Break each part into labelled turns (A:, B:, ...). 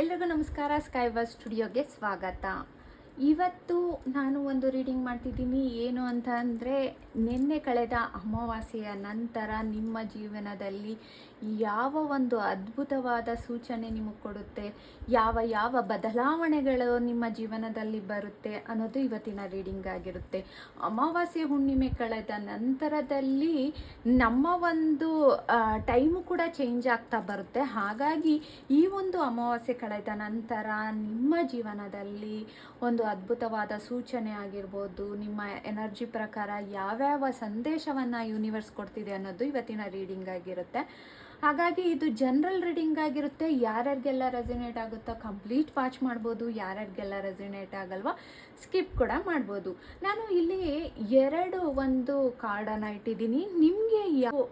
A: ಎಲ್ರಿಗೂ ನಮಸ್ಕಾರ. ಸ್ಕೈವರ್ ಸ್ಟುಡಿಯೋಗೆ ಸ್ವಾಗತ. ಇವತ್ತು ನಾನು ಒಂದು ರೀಡಿಂಗ್ ಮಾಡ್ತಿದ್ದೀನಿ. ಏನು ಅಂತ ಅಂದರೆ, ನಿನ್ನೆ ಕಳೆದ ಅಮಾವಾಸ್ಯೆಯ ನಂತರ ನಿಮ್ಮ ಜೀವನದಲ್ಲಿ ಯಾವ ಒಂದು ಅದ್ಭುತವಾದ ಸೂಚನೆ ನಿಮಗೆ ಕೊಡುತ್ತೆ, ಯಾವ ಬದಲಾವಣೆಗಳು ನಿಮ್ಮ ಜೀವನದಲ್ಲಿ ಬರುತ್ತೆ ಅನ್ನೋದು ಇವತ್ತಿನ ರೀಡಿಂಗ್ ಆಗಿರುತ್ತೆ. ಅಮಾವಾಸ್ಯೆ ಹುಣ್ಣಿಮೆ ಕಳೆದ ನಂತರದಲ್ಲಿ ನಮ್ಮ ಒಂದು ಟೈಮು ಕೂಡ ಚೇಂಜ್ ಆಗ್ತಾ ಬರುತ್ತೆ. ಹಾಗಾಗಿ ಈ ಒಂದು ಅಮಾವಾಸ್ಯೆ ಕಳೆದ ನಂತರ ನಿಮ್ಮ ಜೀವನದಲ್ಲಿ ಒಂದು ಅದ್ಭುತವಾದ ಸೂಚನೆ ಆಗಿರ್ಬೋದು, ನಿಮ್ಮ ಎನರ್ಜಿ ಪ್ರಕಾರ ಯಾವ್ಯಾವ ಸಂದೇಶವನ್ನು ಯೂನಿವರ್ಸ್ ಕೊಡ್ತಿದೆ ಅನ್ನೋದು ಇವತ್ತಿನ ರೀಡಿಂಗ್ ಆಗಿರುತ್ತೆ. ಹಾಗಾಗಿ ಇದು ಜನರಲ್ ರೀಡಿಂಗ್ ಆಗಿರುತ್ತೆ. ಯಾರ್ಯಾರಿಗೆಲ್ಲ ರೆಸಿನೇಟ್ ಆಗುತ್ತೋ ಕಂಪ್ಲೀಟ್ ವಾಚ್ ಮಾಡ್ಬೋದು, ಯಾರ್ಯಾರಿಗೆಲ್ಲ ರೆಸಿನೇಟ್ ಆಗಲ್ವೋ ಸ್ಕಿಪ್ ಕೂಡ ಮಾಡ್ಬೋದು. ನಾನು ಇಲ್ಲಿ ಒಂದು ಕಾರ್ಡನ್ನು ಇಟ್ಟಿದ್ದೀನಿ. ನಿಮಗೆ ಯಾವ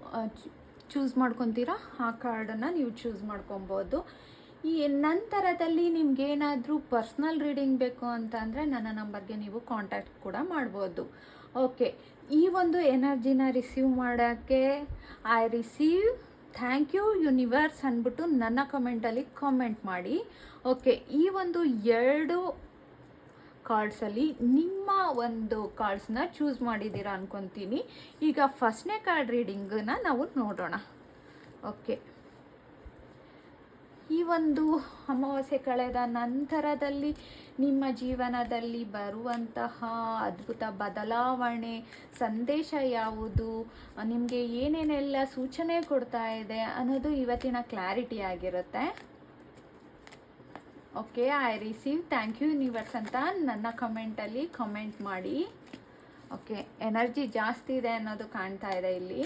A: ಚೂಸ್ ಮಾಡ್ಕೊತೀರಾ ಆ ಕಾರ್ಡನ್ನು ನೀವು ಚೂಸ್ ಮಾಡ್ಕೊಬೋದು. ಈ ನಂತರದಲ್ಲಿ ನಿಮ್ಗೇನಾದರೂ ಪರ್ಸ್ನಲ್ ರೀಡಿಂಗ್ ಬೇಕು ಅಂತ ಅಂದರೆ ನನ್ನ ನಂಬರ್ಗೆ ನೀವು ಕಾಂಟ್ಯಾಕ್ಟ್ ಕೂಡ ಮಾಡ್ಬೋದು. ಓಕೆ, ಈ ಒಂದು ಎನರ್ಜಿನ ರಿಸೀವ್ ಮಾಡೋಕ್ಕೆ I receive thank you universe ಅಂದ್ಬಿಟ್ಟು ನನ್ನ ಕಮೆಂಟಲ್ಲಿ ಕಾಮೆಂಟ್ ಮಾಡಿ. ಓಕೆ, ಈ ಒಂದು 2 ಕಾರ್ಡ್ಸಲ್ಲಿ ನಿಮ್ಮ ಒಂದು ಕಾರ್ಡ್ಸ್ನ ಚೂಸ್ ಮಾಡಿದ್ದೀರಾ ಅನ್ಕೊತೀನಿ. ಈಗ ಫಸ್ಟ್ನೇ ಕಾರ್ಡ್ ರೀಡಿಂಗನ್ನ ನಾವು ನೋಡೋಣ. ಓಕೆ, ಈ ಒಂದು ಅಮಾವಾಸ್ಯೆ ಕಳೆದ ನಂತರದಲ್ಲಿ ನಿಮ್ಮ ಜೀವನದಲ್ಲಿ ಬರುವಂತಹ ಅದ್ಭುತ ಬದಲಾವಣೆ ಸಂದೇಶ ಯಾವುದು, ನಿಮಗೆ ಏನೇನೆಲ್ಲ ಸೂಚನೆ ಕೊಡ್ತಾ ಇದೆ ಅನ್ನೋದು ಇವತ್ತಿನ ಕ್ಲಾರಿಟಿ ಆಗಿರುತ್ತೆ. Okay, I receive thank you universe ಅಂತ ನನ್ನ ಕಮೆಂಟಲ್ಲಿ ಕಮೆಂಟ್ ಮಾಡಿ. ಓಕೆ, ಎನರ್ಜಿ ಜಾಸ್ತಿ ಇದೆ ಅನ್ನೋದು ಕಾಣ್ತಾ ಇದೆ ಇಲ್ಲಿ.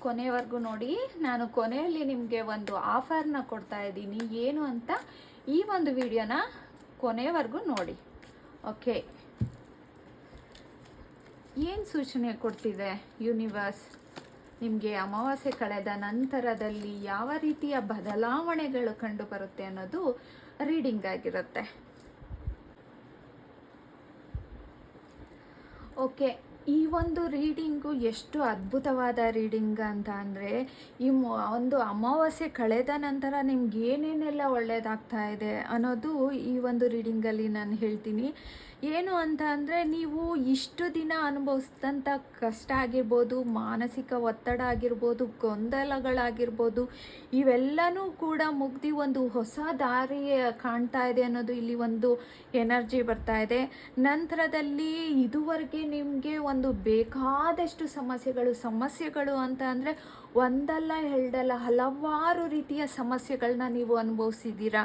A: ಕೊನೆವರೆಗೂ ನೋಡಿ. ನಾನು ಕೊನೆಯಲ್ಲಿ ನಿಮಗೆ ಒಂದು ಆಫರ್ನ ಕೊಡ್ತಾ ಇದ್ದೀನಿ. ಏನು ಅಂತ ಈ ಒಂದು ವಿಡಿಯೋನ ಕೊನೆವರೆಗೂ ನೋಡಿ. ಓಕೆ, ಏನು ಸೂಚನೆ ಕೊಡ್ತಿದೆ ಯೂನಿವರ್ಸ್ ನಿಮಗೆ ಅಮಾವಾಸ್ಯೆ ಕಳೆದ ನಂತರದಲ್ಲಿ ಯಾವ ರೀತಿಯ ಬದಲಾವಣೆಗಳು ಕಂಡು ಬರುತ್ತೆ ಅನ್ನೋದು ರೀಡಿಂಗ್ ಆಗಿರುತ್ತೆ. ಓಕೆ, ಈ ಒಂದು ರೀಡಿಂಗು ಎಷ್ಟು ಅದ್ಭುತವಾದ ರೀಡಿಂಗ್ ಅಂತ ಅಂದರೆ, ಈ ಒಂದು ಅಮಾವಾಸ್ಯೆ ಕಳೆದ ನಂತರ ನಿಮ್ಗೆ ಏನೇನೆಲ್ಲ ಒಳ್ಳೆಯದಾಗ್ತಾ ಇದೆ ಅನ್ನೋದು ಈ ಒಂದು ರೀಡಿಂಗಲ್ಲಿ ನಾನು ಹೇಳ್ತೀನಿ. ಏನು ಅಂತ ಅಂದರೆ, ನೀವು ಇಷ್ಟು ದಿನ ಅನುಭವಿಸಿದಂಥ ಕಷ್ಟ ಆಗಿರ್ಬೋದು, ಮಾನಸಿಕ ಒತ್ತಡ ಆಗಿರ್ಬೋದು, ಗೊಂದಲಗಳಾಗಿರ್ಬೋದು, ಇವೆಲ್ಲನೂ ಕೂಡ ಮುಗ್ದು ಒಂದು ಹೊಸ ದಾರಿ ಕಾಣ್ತಾ ಇದೆ ಅನ್ನೋದು ಇಲ್ಲಿ ಒಂದು ಎನರ್ಜಿ ಬರ್ತಾ ಇದೆ. ನಂತರದಲ್ಲಿ ಇದುವರೆಗೆ ನಿಮಗೆ ಒಂದು ಬೇಕಾದಷ್ಟು ಸಮಸ್ಯೆಗಳು ಅಂತ ಅಂದರೆ ಒಂದಲ್ಲ ಎರಡಲ್ಲ ಹಲವಾರು ರೀತಿಯ ಸಮಸ್ಯೆಗಳನ್ನ ನೀವು ಅನುಭವಿಸಿದ್ದೀರಾ.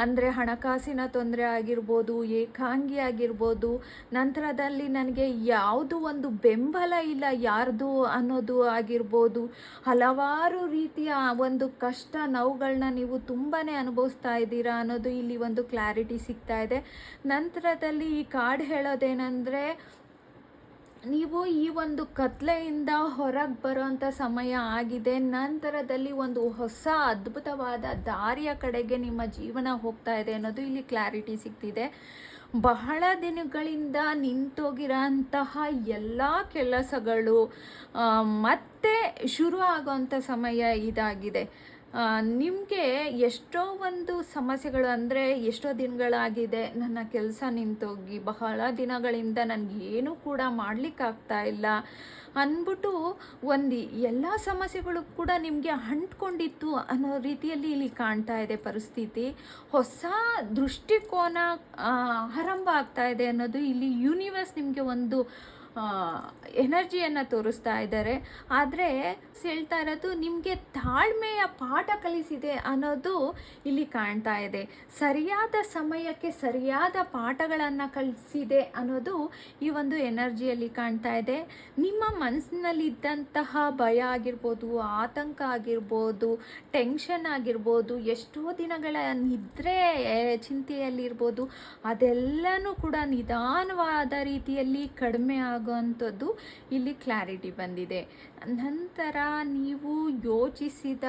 A: ಅಂದರೆ ಹಣಕಾಸಿನ ತೊಂದರೆ ಆಗಿರ್ಬೋದು, ಏಕಾಂಗಿ ಆಗಿರ್ಬೋದು, ನಂತರದಲ್ಲಿ ನನಗೆ ಯಾವುದು ಒಂದು ಬೆಂಬಲ ಇಲ್ಲ ಯಾರ್ದು ಅನ್ನೋದು ಆಗಿರ್ಬೋದು, ಹಲವಾರು ರೀತಿಯ ಒಂದು ಕಷ್ಟ ನೋವುಗಳನ್ನ ನೀವು ತುಂಬಾ ಅನುಭವಿಸ್ತಾ ಇದ್ದೀರಾ ಅನ್ನೋದು ಇಲ್ಲಿ ಒಂದು ಕ್ಲಾರಿಟಿ ಸಿಗ್ತಾ ಇದೆ. ನಂತರದಲ್ಲಿ ಈ ಕಾರ್ಡ್ ಹೇಳೋದೇನೆಂದರೆ, ನೀವು ಈ ಒಂದು ಕತ್ಲೆಯಿಂದ ಹೊರಗೆ ಬರೋಂಥ ಸಮಯ ಆಗಿದೆ. ನಂತರದಲ್ಲಿ ಒಂದು ಹೊಸ ಅದ್ಭುತವಾದ ದಾರಿಯ ಕಡೆಗೆ ನಿಮ್ಮ ಜೀವನ ಹೋಗ್ತಾ ಇದೆ ಅನ್ನೋದು ಇಲ್ಲಿ ಕ್ಲಾರಿಟಿ ಸಿಗ್ತಿದೆ. ಬಹಳ ದಿನಗಳಿಂದ ನಿಂತೋಗಿರೋಂತಹ ಎಲ್ಲ ಕೆಲಸಗಳು ಮತ್ತೆ ಶುರು ಆಗೋವಂಥ ಸಮಯ ಇದಾಗಿದೆ. ನಿಮಗೆ ಎಷ್ಟೋ ಒಂದು ಸಮಸ್ಯೆಗಳು ಅಂದರೆ, ಎಷ್ಟೋ ದಿನಗಳಾಗಿದೆ ನನ್ನ ಕೆಲಸ ನಿಂತೋಗಿ, ಬಹಳ ದಿನಗಳಿಂದ ನನಗೇನು ಕೂಡ ಮಾಡಲಿಕ್ಕಾಗ್ತಾ ಇಲ್ಲ ಅಂದ್ಬಿಟ್ಟು ಒಂದು ಎಲ್ಲ ಸಮಸ್ಯೆಗಳು ಕೂಡ ನಿಮಗೆ ಅಂಟ್ಕೊಂಡಿತ್ತು ಅನ್ನೋ ರೀತಿಯಲ್ಲಿ ಇಲ್ಲಿ ಕಾಣ್ತಾ ಇದೆ ಪರಿಸ್ಥಿತಿ. ಹೊಸ ದೃಷ್ಟಿಕೋನ ಆರಂಭ ಆಗ್ತಾ ಇದೆ ಅನ್ನೋದು ಇಲ್ಲಿ ಯೂನಿವರ್ಸ್ ನಿಮಗೆ ಒಂದು ಎನರ್ಜಿಯನ್ನು ತೋರಿಸ್ತಾ ಇದ್ದಾರೆ. ಆದರೆ ಹೇಳ್ತಾ ಇರೋದು, ನಿಮಗೆ ತಾಳ್ಮೆಯ ಪಾಠ ಕಲಿಸಿದೆ ಅನ್ನೋದು ಇಲ್ಲಿ ಕಾಣ್ತಾ ಇದೆ. ಸರಿಯಾದ ಸಮಯಕ್ಕೆ ಸರಿಯಾದ ಪಾಠಗಳನ್ನು ಕಲಿಸಿದೆ ಅನ್ನೋದು ಈ ಒಂದು ಎನರ್ಜಿಯಲ್ಲಿ ಕಾಣ್ತಾ ಇದೆ. ನಿಮ್ಮ ಮನಸ್ಸಿನಲ್ಲಿದ್ದಂತಹ ಭಯ ಆಗಿರ್ಬೋದು, ಆತಂಕ ಆಗಿರ್ಬೋದು, ಟೆನ್ಷನ್ ಆಗಿರ್ಬೋದು, ಎಷ್ಟೋ ದಿನಗಳ ನಿದ್ರೆ ಚಿಂತೆಯಲ್ಲಿರ್ಬೋದು, ಅದೆಲ್ಲನೂ ಕೂಡ ನಿಧಾನವಾದ ರೀತಿಯಲ್ಲಿ ಕಡಿಮೆ ಆಗುವಂಥದ್ದು ಇಲ್ಲಿ ಕ್ಲಾರಿಟಿ ಬಂದಿದೆ. ನಂತರ ನೀವು ಯೋಚಿಸಿದ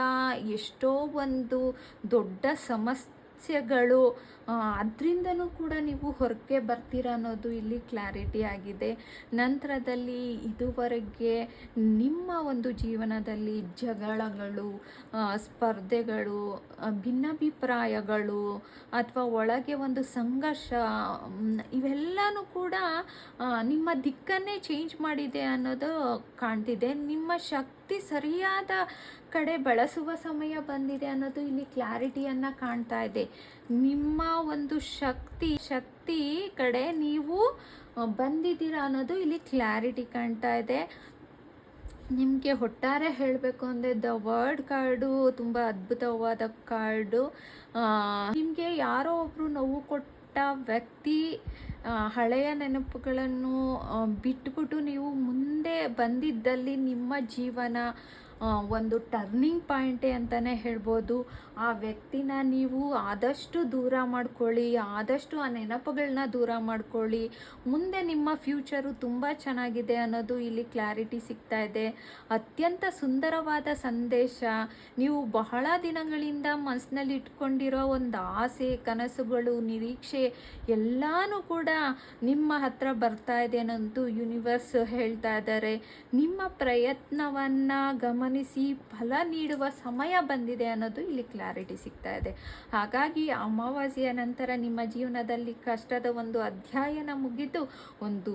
A: ಎಷ್ಟೋ ಒಂದು ದೊಡ್ಡ ಸಮಸ್ಯೆಗಳು ಅದರಿಂದನೂ ಕೂಡ ನೀವು ಹೊರಗೆ ಬರ್ತೀರಾ ಅನ್ನೋದು ಇಲ್ಲಿ ಕ್ಲಾರಿಟಿ ಆಗಿದೆ. ನಂತರದಲ್ಲಿ ಇದುವರೆಗೆ ನಿಮ್ಮ ಒಂದು ಜೀವನದಲ್ಲಿ ಜಗಳಗಳು, ಸ್ಪರ್ಧೆಗಳು, ಭಿನ್ನಾಭಿಪ್ರಾಯಗಳು ಅಥವಾ ಒಳಗೆ ಒಂದು ಸಂಘರ್ಷ, ಇವೆಲ್ಲನೂ ಕೂಡ ನಿಮ್ಮ ದಿಕ್ಕನ್ನೇ ಚೇಂಜ್ ಮಾಡಿದೆ ಅನ್ನೋದು ಕಾಣ್ತಿದೆ. ನಿಮ್ಮ ಶಕ್ತಿ ಸರಿಯಾದ ಕಡೆ ಬಳಸುವ ಸಮಯ ಬಂದಿದೆ ಅನ್ನೋದು ಇಲ್ಲಿ ಕ್ಲಾರಿಟಿಯನ್ನು ಕಾಣ್ತಾ ಇದೆ. ನಿಮ್ಮ ಒಂದು ಶಕ್ತಿ ಕಡೆ ನೀವು ಬಂದಿದ್ದೀರಾ ಅನ್ನೋದು ಇಲ್ಲಿ ಕ್ಲಾರಿಟಿ ಕಾಣ್ತಾ ಇದೆ. ನಿಮಗೆ ಒಟ್ಟಾರೆ ಹೇಳಬೇಕು ಅಂದರೆ ದ ವರ್ಡ್ ಕಾರ್ಡು ತುಂಬ ಅದ್ಭುತವಾದ ಕಾರ್ಡು. ನಿಮಗೆ ಯಾರೋ ಒಬ್ಬರು ನೋವು ಕೊಟ್ಟ ವ್ಯಕ್ತಿ ಹಳೆಯ ನೆನಪುಗಳನ್ನು ಬಿಟ್ಬಿಟ್ಟು ನೀವು ಮುಂದೆ ಬಂದಿದ್ದಲ್ಲಿ ನಿಮ್ಮ ಜೀವನ ಒಂದು ಟರ್ನಿಂಗ್ ಪಾಯಿಂಟೇ ಅಂತಲೇ ಹೇಳ್ಬೋದು. ಆ ವ್ಯಕ್ತಿನ ನೀವು ಆದಷ್ಟು ದೂರ ಮಾಡ್ಕೊಳ್ಳಿ, ಆದಷ್ಟು ಆ ನೆನಪುಗಳನ್ನ ದೂರ ಮಾಡ್ಕೊಳ್ಳಿ. ಮುಂದೆ ನಿಮ್ಮ ಫ್ಯೂಚರು ತುಂಬ ಚೆನ್ನಾಗಿದೆ ಅನ್ನೋದು ಇಲ್ಲಿ ಕ್ಲಾರಿಟಿ ಸಿಗ್ತಾ ಇದೆ. ಅತ್ಯಂತ ಸುಂದರವಾದ ಸಂದೇಶ. ನೀವು ಬಹಳ ದಿನಗಳಿಂದ ಮನಸ್ಸಿನಲ್ಲಿ ಇಟ್ಕೊಂಡಿರೋ ಒಂದು ಆಸೆ, ಕನಸುಗಳು, ನಿರೀಕ್ಷೆ ಎಲ್ಲನೂ ಕೂಡ ನಿಮ್ಮ ಹತ್ರ ಬರ್ತಾ ಇದೆ ಅನ್ನೋದು ಯೂನಿವರ್ಸ್ ಹೇಳ್ತಾ ಇದ್ದಾರೆ. ನಿಮ್ಮ ಪ್ರಯತ್ನವನ್ನು ಗಮನಿಸಿ ಫಲ ನೀಡುವ ಸಮಯ ಬಂದಿದೆ ಅನ್ನೋದು ಇಲ್ಲಿ ಕ್ಲಾರಿಟಿ ಸಿಗ್ತಾ ಇದೆ. ಹಾಗಾಗಿ ಅಮಾವಾಸ್ಯೆಯ ನಂತರ ನಿಮ್ಮ ಜೀವನದಲ್ಲಿ ಕಷ್ಟದ ಒಂದು ಅಧ್ಯಾಯನ ಮುಗಿದು ಒಂದು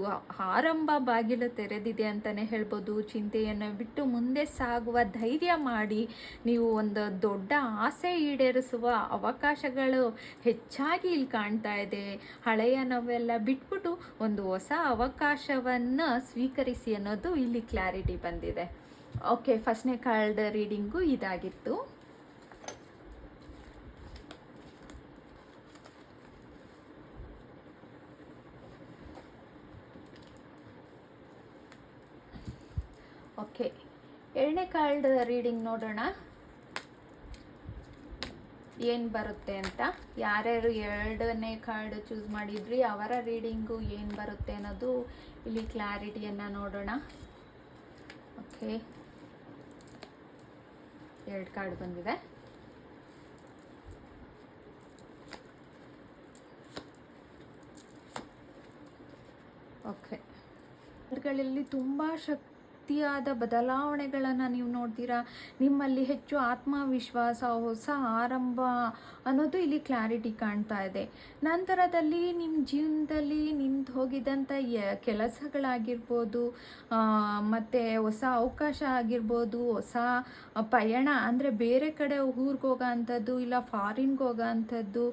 A: ಆರಂಭ ಬಾಗಿಲು ತೆರೆದಿದೆ ಅಂತಲೇ ಹೇಳ್ಬೋದು. ಚಿಂತೆಯನ್ನು ಬಿಟ್ಟು ಮುಂದೆ ಸಾಗುವ ಧೈರ್ಯ ಮಾಡಿ. ನೀವು ಒಂದು ದೊಡ್ಡ ಆಸೆ ಈಡೇರಿಸುವ ಅವಕಾಶಗಳು ಹೆಚ್ಚಾಗಿ ಇಲ್ಲಿ ಕಾಣ್ತಾ ಇದೆ. ಹಳೆಯ ನೋವೆಲ್ಲ ಬಿಟ್ಬಿಟ್ಟು ಒಂದು ಹೊಸ ಅವಕಾಶವನ್ನು ಸ್ವೀಕರಿಸಿ ಅನ್ನೋದು ಇಲ್ಲಿ ಕ್ಲಾರಿಟಿ ಬಂದಿದೆ. ಓಕೆ, ಫಸ್ಟ್ನೇ ಕಾರ್ಡ್ ರೀಡಿಂಗು ಇದಾಗಿತ್ತು. ಓಕೆ, ಎರಡನೇ ಕಾರ್ಡ್ ರೀಡಿಂಗ್ ನೋಡೋಣ ಏನು ಬರುತ್ತೆ ಅಂತ. ಯಾರ್ಯಾರು ಎರಡನೇ ಕಾರ್ಡ್ ಚೂಸ್ ಮಾಡಿದ್ರಿ ಅವರ ರೀಡಿಂಗು ಏನು ಬರುತ್ತೆ ಅನ್ನೋದು ಇಲ್ಲಿ ಕ್ಲಾರಿಟಿಯನ್ನು ನೋಡೋಣ. ಓಕೆ, 2 ಕಾರ್ಡ್ ಬಂದಿದೆ. ಓಕೆ, ಕಾರ್ಡ್ಗಳಲ್ಲಿ ತುಂಬ ಶಕ್ತಿಯಾದ ಬದಲಾವಣೆಗಳನ್ನು ನೀವು ನೋಡ್ತೀರಾ. ನಿಮ್ಮಲ್ಲಿ ಹೆಚ್ಚು ಆತ್ಮವಿಶ್ವಾಸ, ಹೊಸ ಆರಂಭ ಅನ್ನೋದು ಇಲ್ಲಿ ಕ್ಲಾರಿಟಿ ಕಾಣ್ತಾ ಇದೆ. ನಂತರದಲ್ಲಿ ನಿಮ್ಮ ಜೀವನದಲ್ಲಿ ನಿಂತು ಹೋಗಿದ್ದಂಥ ಕೆಲಸಗಳಾಗಿರ್ಬೋದು, ಮತ್ತು ಹೊಸ ಅವಕಾಶ ಆಗಿರ್ಬೋದು, ಹೊಸ ಪಯಣ ಅಂದರೆ ಬೇರೆ ಕಡೆ ಊರಿಗೆ ಹೋಗೋ ಅಂಥದ್ದು, ಇಲ್ಲ ಫಾರಿನ್ಗೆ ಹೋಗೋ ಅಂಥದ್ದು,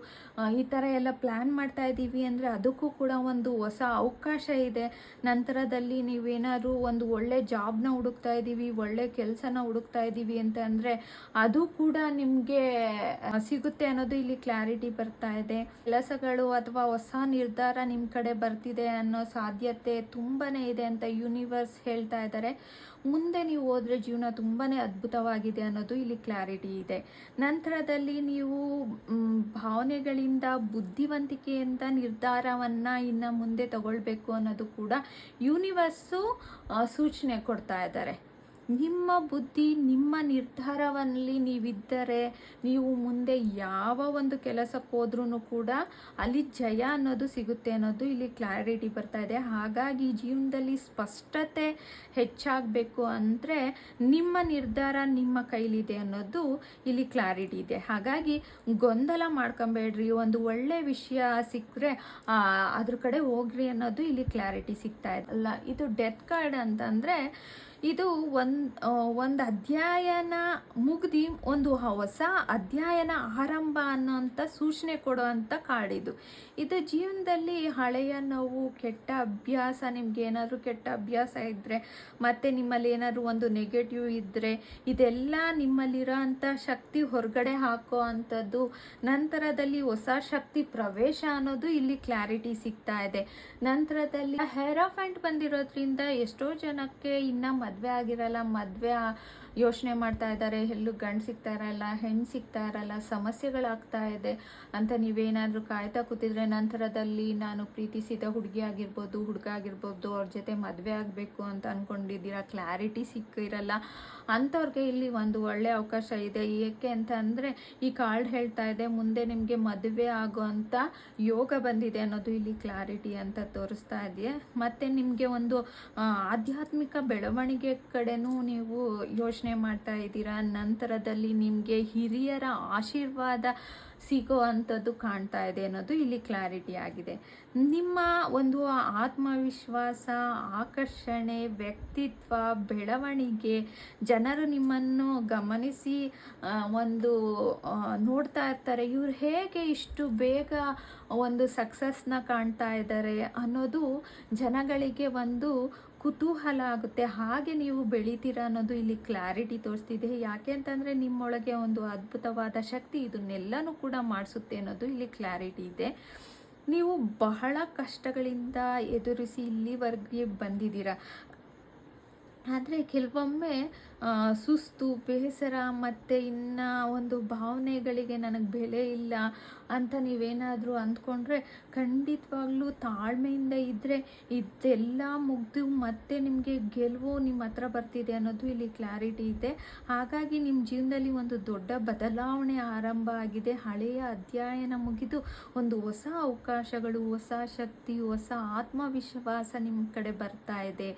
A: ಈ ಥರ ಎಲ್ಲ ಪ್ಲ್ಯಾನ್ ಮಾಡ್ತಾ ಇದ್ದೀವಿ ಅಂದರೆ ಅದಕ್ಕೂ ಕೂಡ ಒಂದು ಹೊಸ ಅವಕಾಶ ಇದೆ. ನಂತರದಲ್ಲಿ ನೀವೇನಾದ್ರು ಒಂದು ಒಳ್ಳೆ ಜಾಬ್ನ ಹುಡುಕ್ತಾ ಇದ್ದೀವಿ, ಒಳ್ಳೆ ಕೆಲಸನ ಹುಡುಕ್ತಾ ಇದ್ದೀವಿ ಅಂತ ಅಂದರೆ ಅದು ಕೂಡ ನಿಮಗೆ ಸಿಗುತ್ತೆ ಅನ್ನೋದು ಇಲ್ಲಿ ಕ್ಲಾರಿಟಿ ಬರ್ತಾ ಇದೆ. ಕೆಲಸಗಳು ಅಥವಾ ಹೊಸ ನಿರ್ಧಾರ ನಿಮ್ಮ ಕಡೆ ಬರ್ತಿದೆ ಅನ್ನೋ ಸಾಧ್ಯತೆ ತುಂಬಾ ಇದೆ ಅಂತ ಯೂನಿವರ್ಸ್ ಹೇಳ್ತಾ ಇದ್ದಾರೆ. ಮುಂದೆ ನೀವು ಹೋದರೆ ಜೀವನ ತುಂಬಾ ಅದ್ಭುತವಾಗಿದೆ ಅನ್ನೋದು ಇಲ್ಲಿ ಕ್ಲಾರಿಟಿ ಇದೆ. ನಂತರದಲ್ಲಿ ನೀವು ಭಾವನೆಗಳಿಂದ ಬುದ್ಧಿವಂತಿಕೆಯಿಂದ ನಿರ್ಧಾರವನ್ನು ಇನ್ನು ಮುಂದೆ ತಗೊಳ್ಬೇಕು ಅನ್ನೋದು ಕೂಡ ಯೂನಿವರ್ಸು ಸೂಚನೆ ಕೊಡ್ತಾ ಇದ್ದಾರೆ. ನಿಮ್ಮ ಬುದ್ಧಿ, ನಿಮ್ಮ ನಿರ್ಧಾರದಲ್ಲಿ ನೀವಿದ್ದರೆ ನೀವು ಮುಂದೆ ಯಾವ ಒಂದು ಕೆಲಸಕ್ಕೆ ಹೋದ್ರೂ ಕೂಡ ಅಲ್ಲಿ ಜಯ ಅನ್ನೋದು ಸಿಗುತ್ತೆ ಅನ್ನೋದು ಇಲ್ಲಿ ಕ್ಲಾರಿಟಿ ಬರ್ತಾ ಇದೆ. ಹಾಗಾಗಿ ಜೀವನದಲ್ಲಿ ಸ್ಪಷ್ಟತೆ ಹೆಚ್ಚಾಗಬೇಕು ಅಂದರೆ ನಿಮ್ಮ ನಿರ್ಧಾರ ನಿಮ್ಮ ಕೈಲಿದೆ ಅನ್ನೋದು ಇಲ್ಲಿ ಕ್ಲಾರಿಟಿ ಇದೆ. ಹಾಗಾಗಿ ಗೊಂದಲ ಮಾಡ್ಕೊಬೇಡ್ರಿ. ಒಂದು ಒಳ್ಳೆ ವಿಷಯ ಸಿಕ್ಕರೆ ಅದ್ರ ಕಡೆ ಹೋಗ್ರಿ ಅನ್ನೋದು ಇಲ್ಲಿ ಕ್ಲಾರಿಟಿ ಸಿಗ್ತಾ ಇದೆ. ಅಲ್ಲ, ಇದು ಡೆತ್ ಕಾರ್ಡ್ ಅಂತಂದರೆ ಇದು ಒಂದು ಅಧ್ಯಾಯನ ಮುಗ್ದು ಒಂದು ಹೊಸ ಅಧ್ಯಾಯನ ಆರಂಭ ಅನ್ನೋಂಥ ಸೂಚನೆ ಕೊಡುವಂಥ ಕಾರ್ಡ್ ಇದು ಜೀವನದಲ್ಲಿ ಹಳೆಯ ನೋವು, ಕೆಟ್ಟ ಅಭ್ಯಾಸ, ನಿಮ್ಗೆ ಏನಾದರೂ ಕೆಟ್ಟ ಅಭ್ಯಾಸ ಇದ್ದರೆ, ಮತ್ತು ನಿಮ್ಮಲ್ಲಿ ಏನಾದರೂ ಒಂದು ನೆಗೆಟಿವ್ ಇದ್ದರೆ ಇದೆಲ್ಲ ನಿಮ್ಮಲ್ಲಿರೋ ಅಂಥ ಶಕ್ತಿ ಹೊರಗಡೆ ಹಾಕೋ ಅಂಥದ್ದು. ನಂತರದಲ್ಲಿ ಹೊಸ ಶಕ್ತಿ ಪ್ರವೇಶ ಅನ್ನೋದು ಇಲ್ಲಿ ಕ್ಲಾರಿಟಿ ಸಿಗ್ತಾ ಇದೆ. ನಂತರದಲ್ಲಿ ಹೆರಾಫೆಂಟ್ ಬಂದಿರೋದ್ರಿಂದ ಎಷ್ಟೋ ಜನಕ್ಕೆ ಇನ್ನು ಮದುವೆ ಆಗಿರಲ್ಲ, ಮದುವೆ ಯೋಚನೆ ಮಾಡ್ತಾ ಇದ್ದಾರೆ, ಎಲ್ಲೂ ಗಂಡು ಸಿಗ್ತಾ ಇರಲ್ಲ, ಹೆಣ್ಣು ಸಿಗ್ತಾ ಇರಲ್ಲ, ಸಮಸ್ಯೆಗಳಾಗ್ತಾ ಇದೆ ಅಂತ ನೀವೇನಾದರೂ ಕಾಯ್ತಾ ಕೂತಿದ್ರೆ ನಂತರದಲ್ಲಿ ನಾನು ಪ್ರೀತಿಸಿದ ಹುಡುಗಿ ಆಗಿರ್ಬೋದು, ಹುಡುಗ ಆಗಿರ್ಬೋದು, ಅವ್ರ ಜೊತೆ ಮದುವೆ ಆಗಬೇಕು ಅಂತ ಅಂದ್ಕೊಂಡಿದ್ದೀರಾ, ಕ್ಲಾರಿಟಿ ಸಿಕ್ಕಿರಲ್ಲ. ಅಂಥವ್ರಿಗೆ ಇಲ್ಲಿ ಒಂದು ಒಳ್ಳೆಯ ಅವಕಾಶ ಇದೆ. ಏಕೆ ಅಂತ ಅಂದರೆ ಈ ಕಾರ್ಡ್ ಹೇಳ್ತಾ ಇದೆ ಮುಂದೆ ನಿಮಗೆ ಮದುವೆ ಆಗುವಂಥ ಯೋಗ ಬಂದಿದೆ ಅನ್ನೋದು ಇಲ್ಲಿ ಕ್ಲಾರಿಟಿ ಅಂತ ತೋರಿಸ್ತಾ ಇದೆಯಾ. ಮತ್ತು ನಿಮಗೆ ಒಂದು ಆಧ್ಯಾತ್ಮಿಕ ಬೆಳವಣಿಗೆ ಕಡೆನೂ ನೀವು ಯೋಚನೆ ಮಾಡ್ತಾ ಇದ್ದೀರಾ. ನಂತರದಲ್ಲಿ ನಿಮಗೆ ಹಿರಿಯರ ಆಶೀರ್ವಾದ ಸಿಗೋ ಅಂಥದ್ದು ಕಾಣ್ತಾ ಇದೆ ಅನ್ನೋದು ಇಲ್ಲಿ ಕ್ಲಾರಿಟಿ ಆಗಿದೆ. ನಿಮ್ಮ ಒಂದು ಆತ್ಮವಿಶ್ವಾಸ, ಆಕರ್ಷಣೆ, ವ್ಯಕ್ತಿತ್ವ, ಬೆಳವಣಿಗೆ, ಜನರು ನಿಮ್ಮನ್ನು ಗಮನಿಸಿ ಒಂದು ನೋಡ್ತಾ ಇರ್ತಾರೆ, ಇವ್ರು ಹೇಗೆ ಇಷ್ಟು ಬೇಗ ಒಂದು ಸಕ್ಸಸ್ನ ಕಾಣ್ತಾ ಇದ್ದಾರೆ ಅನ್ನೋದು ಜನಗಳಿಗೆ ಒಂದು ಕುತೂಹಲ ಆಗುತ್ತೆ. ಹಾಗೆ ನೀವು ಬೆಳಿತೀರಾ ಅನ್ನೋದು ಇಲ್ಲಿ ಕ್ಲಾರಿಟಿ ತೋರಿಸ್ತಿದೆ. ಯಾಕೆ ಅಂತಂದರೆ ನಿಮ್ಮೊಳಗೆ ಒಂದು ಅದ್ಭುತವಾದ ಶಕ್ತಿ ಇದನ್ನೆಲ್ಲನೂ ಕೂಡ ಮಾಡಿಸುತ್ತೆ ಅನ್ನೋದು ಇಲ್ಲಿ ಕ್ಲಾರಿಟಿ ಇದೆ. ನೀವು ಬಹಳ ಕಷ್ಟಗಳಿಂದ ಎದುರಿಸಿ ಇಲ್ಲಿವರೆಗೆ ಬಂದಿದ್ದೀರಾ. ಆದರೆ ಕೆಲವೊಮ್ಮೆ ಸುಸ್ತು, ಬೇಸರ ಮತ್ತು ಇನ್ನು ಒಂದು ಭಾವನೆಗಳಿಗೆ ನನಗೆ ಬೆಲೆ ಇಲ್ಲ ಅಂತ ನೀವೇನಾದರೂ ಅಂದ್ಕೊಂಡ್ರೆ ಖಂಡಿತವಾಗ್ಲೂ ತಾಳ್ಮೆಯಿಂದ ಇದ್ದರೆ ಇದೆಲ್ಲ ಮುಗಿದು ಮತ್ತೆ ನಿಮಗೆ ಗೆಲುವು ನಿಮ್ಮ ಹತ್ರ ಬರ್ತಿದೆ ಅನ್ನೋದು ಇಲ್ಲಿ ಕ್ಲಾರಿಟಿ ಇದೆ. ಹಾಗಾಗಿ ನಿಮ್ಮ ಜೀವನದಲ್ಲಿ ಒಂದು ದೊಡ್ಡ ಬದಲಾವಣೆ ಆರಂಭ ಆಗಿದೆ. ಹಳೆಯ ಅಧ್ಯಯನ ಮುಗಿದು ಒಂದು ಹೊಸ ಅವಕಾಶಗಳು, ಹೊಸ ಶಕ್ತಿ, ಹೊಸ ಆತ್ಮವಿಶ್ವಾಸ ನಿಮ್ಮ ಕಡೆ ಬರ್ತಾ ಇದೆ.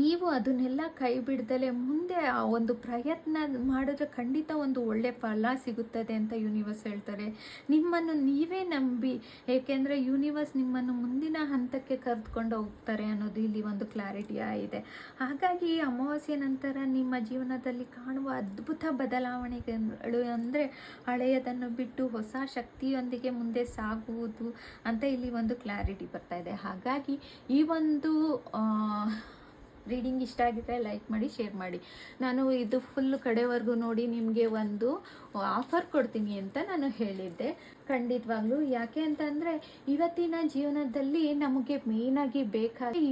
A: ನೀವು ಅದನ್ನೆಲ್ಲ ಕೈ ಬಿಡ್ದಲೆ ಮುಂದೆ ಆ ಒಂದು ಪ್ರಯತ್ನ ಮಾಡಿದ್ರೆ ಖಂಡಿತ ಒಂದು ಒಳ್ಳೆ ಫಲ ಸಿಗುತ್ತದೆ ಅಂತ ಯೂನಿವರ್ಸ್ ಹೇಳ್ತಾರೆ. ನಿಮ್ಮನ್ನು ನೀವೇ ನಂಬಿ, ಏಕೆಂದರೆ ಯೂನಿವರ್ಸ್ ನಿಮ್ಮನ್ನು ಮುಂದಿನ ಹಂತಕ್ಕೆ ಕರೆದುಕೊಂಡು ಹೋಗ್ತಾರೆ ಅನ್ನೋದು ಇಲ್ಲಿ ಒಂದು ಕ್ಲಾರಿಟಿ ಇದೆ. ಹಾಗಾಗಿ ಅಮಾವಾಸ್ಯೆ ನಂತರ ನಿಮ್ಮ ಜೀವನದಲ್ಲಿ ಕಾಣುವ ಅದ್ಭುತ ಬದಲಾವಣೆಗಳು ಅಂದರೆ ಹಳೆಯದನ್ನು ಬಿಟ್ಟು ಹೊಸ ಶಕ್ತಿಯೊಂದಿಗೆ ಮುಂದೆ ಸಾಗುವುದು ಅಂತ ಇಲ್ಲಿ ಒಂದು ಕ್ಲಾರಿಟಿ ಬರ್ತಾ ಇದೆ. ಹಾಗಾಗಿ ಈ ಒಂದು ರೀಡಿಂಗ್ ಇಷ್ಟ ಆಗಿದ್ರೆ ಲೈಕ್ ಮಾಡಿ, ಶೇರ್ ಮಾಡಿ. ನಾನು ಇದು ಫುಲ್ ಕಡೆವರೆಗೂ ನೋಡಿ ನಿಮಗೆ ಒಂದು ಆಫರ್ ಕೊಡ್ತೀನಿ ಅಂತ ನಾನು ಹೇಳಿದ್ದೆ. ಖಂಡಿತವಾಗ್ಲೂ ಯಾಕೆ ಅಂತಂದರೆ ಇವತ್ತಿನ ಜೀವನದಲ್ಲಿ ನಮಗೆ ಮೇಯ್ನಾಗಿ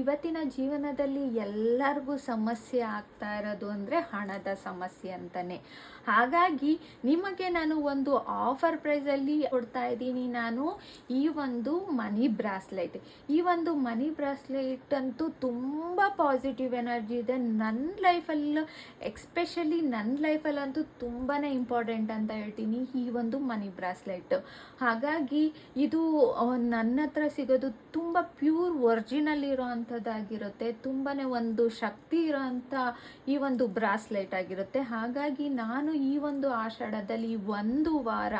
A: ಇವತ್ತಿನ ಜೀವನದಲ್ಲಿ ಎಲ್ಲರಿಗೂ ಸಮಸ್ಯೆ ಆಗ್ತಾ ಇರೋದು ಅಂದರೆ ಹಣದ ಸಮಸ್ಯೆ ಅಂತಲೇ. ಹಾಗಾಗಿ ನಿಮಗೆ ನಾನು ಒಂದು ಆಫರ್ ಪ್ರೈಸಲ್ಲಿ ಕೊಡ್ತಾ ಇದ್ದೀನಿ. ನಾನು ಈ ಒಂದು ಮನಿ ಬ್ರಾಸ್ಲೆಟ್, ಈ ಒಂದು ಮನಿ ಬ್ರಾಸ್ಲೆಟ್ ಅಂತೂ ತುಂಬ ಪಾಸಿಟಿವ್ ಎನರ್ಜಿ ಇದೆ. ನನ್ನ ಲೈಫಲ್ಲೂ ಎಕ್ಸ್ಪೆಷಲಿ ನನ್ನ ಲೈಫಲ್ಲಂತೂ ತುಂಬಾ ಇಂಪಾರ್ಟೆಂಟ್ ಅಂತ ಹೇಳ್ತೀನಿ ಈ ಒಂದು ಮನಿ ಬ್ರಾಸ್ಲೆಟ್. ಹಾಗಾಗಿ ಇದು ನನ್ನ ಹತ್ರ ಸಿಗೋದು ತುಂಬ ಪ್ಯೂರ್ ಒರಿಜಿನಲ್ ಇರೋ ಅಂಥದ್ದಾಗಿರುತ್ತೆ. ತುಂಬಾ ಒಂದು ಶಕ್ತಿ ಇರೋ ಅಂಥ ಈ ಒಂದು ಬ್ರಾಸ್ಲೆಟ್ ಆಗಿರುತ್ತೆ. ಹಾಗಾಗಿ ನಾನು ಈ ಒಂದು ಆಷಾಢದಲ್ಲಿ ಒಂದು ವಾರ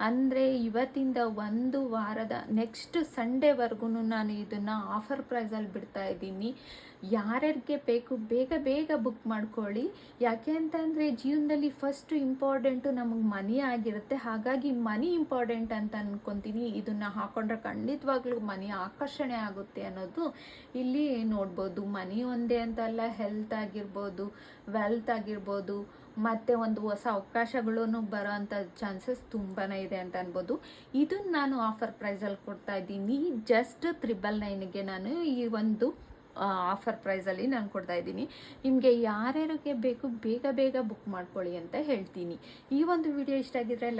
A: ಅಂದರೆ ಇವತ್ತಿಂದ ಒಂದು ವಾರದ ನೆಕ್ಸ್ಟ್ ಸಂಡೇವರೆಗೂ ನಾನು ಇದನ್ನು ಆಫರ್ ಪ್ರೈಸಲ್ಲಿ ಬಿಡ್ತಾ ಇದ್ದೀನಿ. ಯಾರ್ಯಾರಿಗೆ ಬೇಕು ಬೇಗ ಬೇಗ ಬುಕ್ ಮಾಡ್ಕೊಳ್ಳಿ. ಯಾಕೆ ಅಂತಂದರೆ ಜೀವನದಲ್ಲಿ ಫಸ್ಟ್ ಇಂಪಾರ್ಟೆಂಟು ನಮಗೆ ಮನಿ ಆಗಿರುತ್ತೆ. ಹಾಗಾಗಿ ಮನಿ ಇಂಪಾರ್ಟೆಂಟ್ ಅಂತ ಅಂದ್ಕೊತೀನಿ. ಇದನ್ನು ಹಾಕೊಂಡ್ರೆ ಖಂಡಿತವಾಗ್ಲೂ ಮನಿ ಆಕರ್ಷಣೆ ಆಗುತ್ತೆ ಅನ್ನೋದು ಇಲ್ಲಿ ನೋಡ್ಬೋದು. ಮನಿ ಒಂದೇ ಅಂತಲ್ಲ, ಹೆಲ್ತ್ ಆಗಿರ್ಬೋದು, ವೆಲ್ತ್ ಆಗಿರ್ಬೋದು, ಮತ್ತು ಒಂದು ಹೊಸ ಅವಕಾಶಗಳೂ ಬರೋ ಅಂಥ ಚಾನ್ಸಸ್ ತುಂಬಾ ಇದೆ ಅಂತ ಅನ್ಬೋದು. ಇದನ್ನು ನಾನು ಆಫರ್ ಪ್ರೈಸಲ್ಲಿ ಕೊಡ್ತಾ ಇದ್ದೀನಿ. ಜಸ್ಟ್ 999ಗೆ ನಾನು ಈ ಒಂದು ಆಫರ್ ಪ್ರೈಸಲ್ಲಿ ನಾನು ಕೊಡ್ತಾ ಇದ್ದೀನಿ. ನಿಮಗೆ ಯಾರ್ಯಾರಿಗೆ ಬೇಕು ಬೇಗ ಬೇಗ ಬುಕ್ ಮಾಡ್ಕೊಳ್ಳಿ ಅಂತ ಹೇಳ್ತೀನಿ. ಈ ಒಂದು ವಿಡಿಯೋ ಇಷ್ಟ ಆಗಿದ್ರೆ